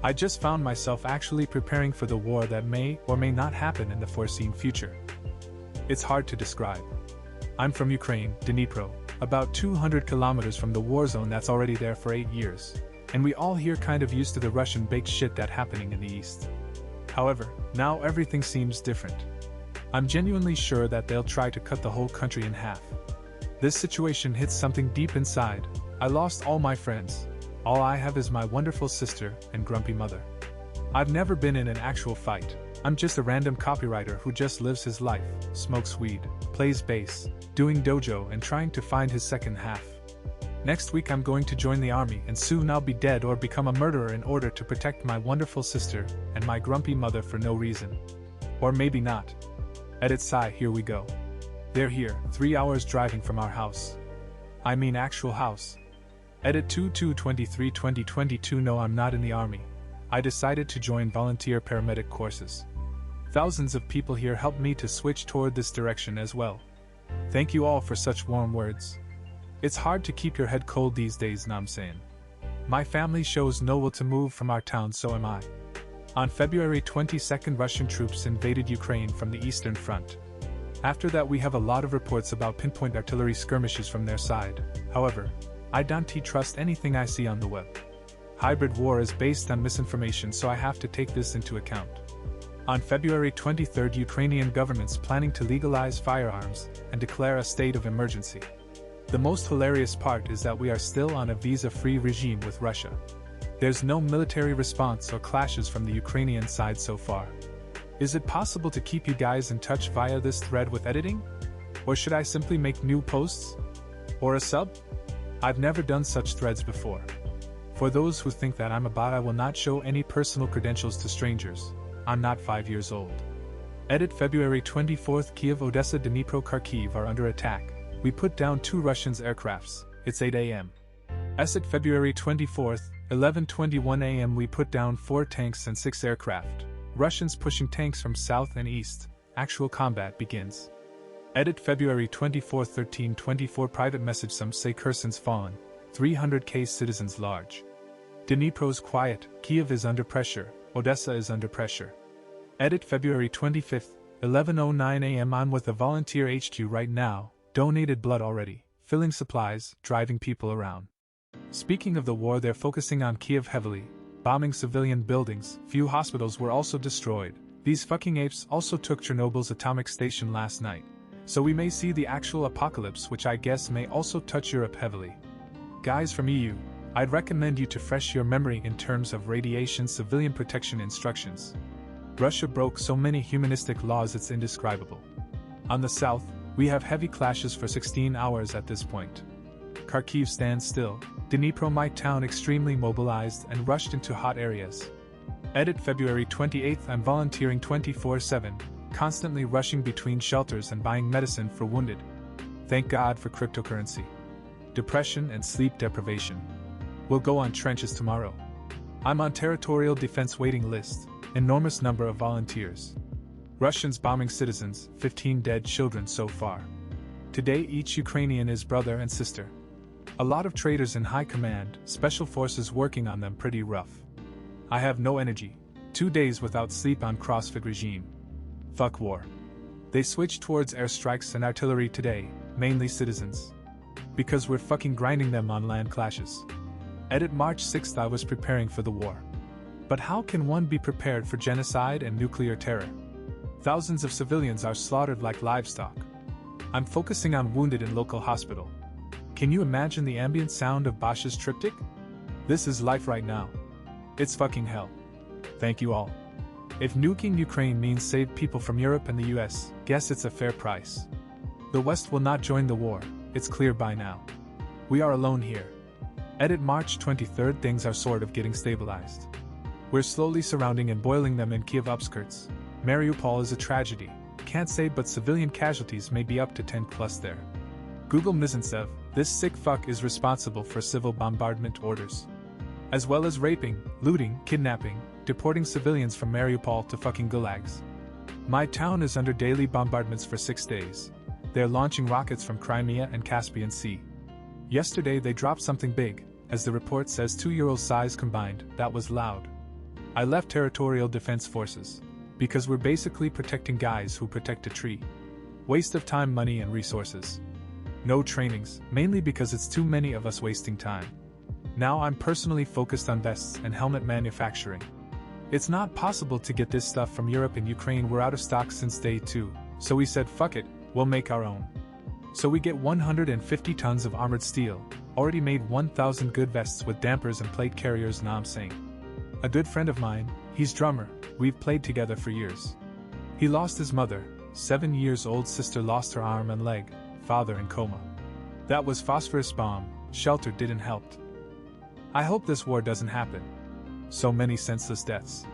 I just found myself actually preparing for the war that may or may not happen in the foreseen future. It's hard to describe. I'm from Ukraine, Dnipro, about 200 kilometers from the war zone that's already there for 8 years, and we all here kind of used to the Russian baked shit that happening in the east. However, now everything seems different. I'm genuinely sure that they'll try to cut the whole country in half. This situation hits something deep inside. I lost all my friends. All I have is my wonderful sister and grumpy mother. I've never been in an actual fight. I'm just a random copywriter who just lives his life, smokes weed, plays bass, doing dojo and trying to find his second half. Next week I'm going to join the army and soon I'll be dead or become a murderer in order to protect my wonderful sister and my grumpy mother for no reason. Or maybe not. Edit sigh, here we go. They're here, 3 hours driving from our house. I mean actual house. Edit 22/23/2022. No, I'm not in the army. I decided to join volunteer paramedic courses. Thousands of people here helped me to switch toward this direction as well. Thank you all for such warm words. It's hard to keep your head cold these days, I'm saying. My family shows no will to move from our town, so am I. On February 22nd, Russian troops invaded Ukraine from the Eastern Front. After that, we have a lot of reports about pinpoint artillery skirmishes from their side. However, I don't trust anything I see on the web. Hybrid war is based on misinformation, so I have to take this into account. On February 23rd, Ukrainian government's planning to legalize firearms and declare a state of emergency. The most hilarious part is that we are still on a visa-free regime with Russia. There's no military response or clashes from the Ukrainian side so far. Is it possible to keep you guys in touch via this thread with editing? Or should I simply make new posts? Or a sub? I've never done such threads before. For those who think that I'm a bot, I will not show any personal credentials to strangers. I'm not 5 years old. Edit February 24th, Kiev, Odessa, Dnipro, Kharkiv are under attack. We put down 2 Russian aircrafts. It's 8 a.m. Edit February 24th, 11:21 a.m. We put down 4 tanks and 6 aircraft. Russians pushing tanks from south and east. Actual combat begins. Edit February 24th, 13:24 private message. Some say Kherson's fallen. 300k citizens large. Dnipro's quiet. Kiev is under pressure. Odessa is under pressure. Edit February 25th, 11:09 a.m. I'm with the volunteer HQ right now. Donated blood already. Filling supplies, driving people around. Speaking of the war, they're focusing on Kiev heavily. Bombing civilian buildings. Few hospitals were also destroyed. These fucking apes also took Chernobyl's atomic station last night. So we may see the actual apocalypse, which I guess may also touch Europe heavily. Guys from EU, I'd recommend you to refresh your memory in terms of radiation civilian protection instructions. Russia broke so many humanistic laws it's indescribable. On the south, we have heavy clashes for 16 hours at this point. Kharkiv stands still. Dnipro, my town, extremely mobilized and rushed into hot areas. Edit February 28th. I'm volunteering 24/7, constantly rushing between shelters and buying medicine for wounded. Thank God for cryptocurrency. Depression and sleep deprivation. We'll go on trenches tomorrow. I'm on territorial defense waiting list. Enormous number of volunteers. Russians bombing citizens, 15 dead children so far. Today each Ukrainian is brother and sister. A lot of traitors in high command, special forces working on them pretty rough. I have no energy. 2 days without sleep on CrossFit regime. Fuck war. They switched towards airstrikes and artillery today, mainly citizens. Because we're fucking grinding them on land clashes. Edit March 6th. I was preparing for the war. But how can one be prepared for genocide and nuclear terror? Thousands of civilians are slaughtered like livestock. I'm focusing on wounded in local hospital. Can you imagine the ambient sound of Bosch's triptych? This is life right now. It's fucking hell. Thank you all. If nuking Ukraine means save people from Europe and the US, guess it's a fair price. The West will not join the war, it's clear by now. We are alone here. Edit March 23rd. Things are sort of getting stabilized. We're slowly surrounding and boiling them in Kiev upskirts. Mariupol is a tragedy. Can't say, but civilian casualties may be up to 10 plus there. Google Mizantsev, this sick fuck is responsible for civil bombardment orders. As well as raping, looting, kidnapping, deporting civilians from Mariupol to fucking gulags. My town is under daily bombardments for 6 days. They're launching rockets from Crimea and Caspian Sea. Yesterday they dropped something big, as the report says 2 euro size combined. That was loud. I left Territorial Defense Forces. Because we're basically protecting guys who protect a tree. Waste of time, money, and resources. No trainings, mainly because it's too many of us wasting time. Now I'm personally focused on vests and helmet manufacturing. It's not possible to get this stuff from Europe and Ukraine. We're out of stock since day 2, so we said fuck it, we'll make our own. So we get 150 tons of armored steel, already made 1,000 good vests with dampers and plate carriers. Now I'm saying. A good friend of mine, he's drummer, we've played together for years. He lost his mother, 7 years old sister lost her arm and leg, father in coma. That was phosphorus bomb, shelter didn't help. I hope this war doesn't happen. So many senseless deaths.